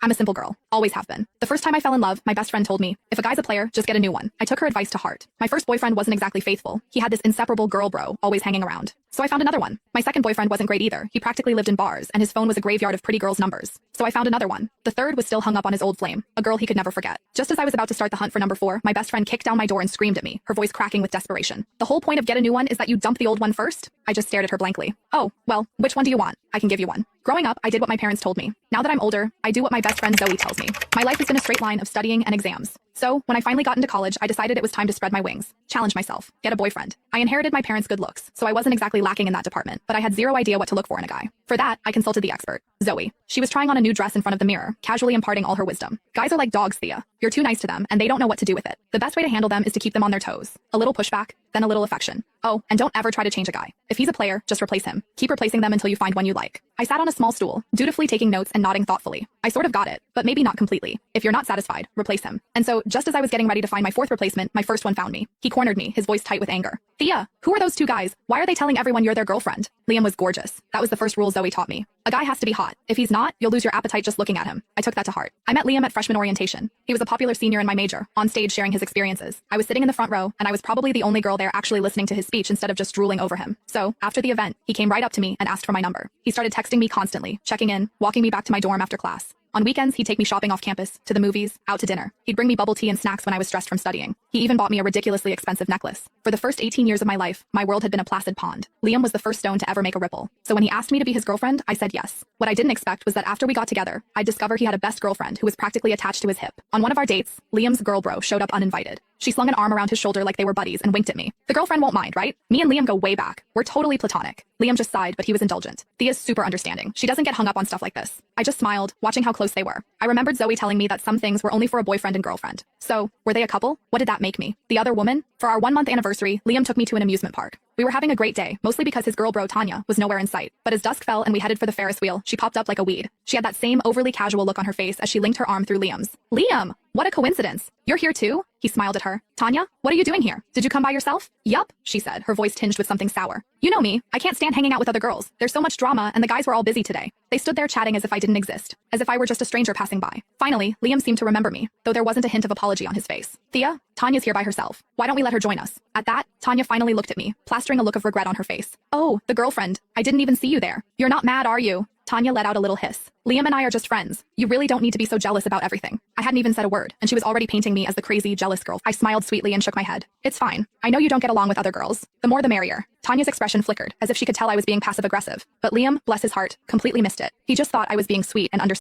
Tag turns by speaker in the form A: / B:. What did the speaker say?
A: I'm a simple girl. Always have been. The first time I fell in love, my best friend told me, if a guy's a player, just get a new one. I took her advice to heart. My first boyfriend wasn't exactly faithful. He had this inseparable girl bro always hanging around. So I found another one. My second boyfriend wasn't great either. He practically lived in bars, and his phone was a graveyard of pretty girls' numbers. So I found another one. The third was still hung up on his old flame, a girl he could never forget. Just as I was about to start the hunt for number 4, my best friend kicked down my door and screamed at me, her voice cracking with desperation. The whole point of get a new one is that you dump the old one first? I just stared at her blankly. Oh, well, which one do you want? I can give you one. Growing up, I did what my parents told me. Now that I'm older, I do what my best friend Zoe tells me. My life has been a straight line of studying and exams. So, when I finally got into college, I decided it was time to spread my wings, challenge myself, get a boyfriend. I inherited my parents' good looks, so I wasn't exactly lacking in that department, but I had zero idea what to look for in a guy. For that, I consulted the expert, Zoe. She was trying on a new dress in front of the mirror, casually imparting all her wisdom. Guys are like dogs, Thea. You're too nice to them, and they don't know what to do with it. The best way to handle them is to keep them on their toes. A little pushback, then a little affection. Oh, and don't ever try to change a guy. If he's a player, just replace him. Keep replacing them until you find one you like. I sat on a small stool, dutifully taking notes and nodding thoughtfully. I sort of got it, but maybe not completely. If you're not satisfied, replace him. And so, just as I was getting ready to find my fourth replacement, my first one found me. He cornered me, his voice tight with anger. Thea, who are those two guys? Why are they telling everyone you're their girlfriend? Liam was gorgeous. That was the first rule Zoe taught me. A guy has to be hot. If he's not, you'll lose your appetite just looking at him. I took that to heart. I met Liam at freshman orientation. He was a popular senior in my major, on stage sharing his experiences. I was sitting in the front row, and I was probably the only girl there actually listening to his speech instead of just drooling over him. So, after the event, he came right up to me and asked for my number. He started texting me constantly, checking in, walking me back to my dorm after class. On weekends, he'd take me shopping off campus, to the movies, out to dinner. He'd bring me bubble tea and snacks when I was stressed from studying. He even bought me a ridiculously expensive necklace. For the first 18 years of my life, my world had been a placid pond. Liam was the first stone to ever make a ripple. So when he asked me to be his girlfriend, I said yes. What I didn't expect was that after we got together, I'd discover he had a best girlfriend who was practically attached to his hip. On one of our dates, Liam's girl bro showed up uninvited. She slung an arm around his shoulder like they were buddies and winked at me. The girlfriend won't mind, right? Me and Liam go way back. We're totally platonic. Liam just sighed, but he was indulgent. Thea's super understanding. She doesn't get hung up on stuff like this. I just smiled, watching how close they were. I remembered Zoe telling me that some things were only for a boyfriend and girlfriend. So, were they a couple? What did that make me? The other woman? For our 1-month anniversary, Liam took me to an amusement park. We were having a great day, mostly because his girl bro Tanya was nowhere in sight. But as dusk fell and we headed for the Ferris wheel, she popped up like a weed. She had that same overly casual look on her face as she linked her arm through Liam's. Liam! What a coincidence. You're here too? He smiled at her. Tanya, what are you doing here? Did you come by yourself? Yup, she said, her voice tinged with something sour. You know me. I can't stand hanging out with other girls. There's so much drama, and the guys were all busy today. They stood there chatting as if I didn't exist, as if I were just a stranger passing by. Finally, Liam seemed to remember me, though there wasn't a hint of apology on his face. Thea, Tanya's here by herself. Why don't we let her join us? At that, Tanya finally looked at me, plastering a look of regret on her face. Oh, the girlfriend. I didn't even see you there. You're not mad, are you? Tanya let out a little hiss. Liam and I are just friends. You really don't need to be so jealous about everything. I hadn't even said a word, and she was already painting me as the crazy, jealous girl. I smiled sweetly and shook my head. It's fine. I know you don't get along with other girls. The more the merrier. Tanya's expression flickered, as if she could tell I was being passive-aggressive. But Liam, bless his heart, completely missed it. He just thought I was being sweet and understanding.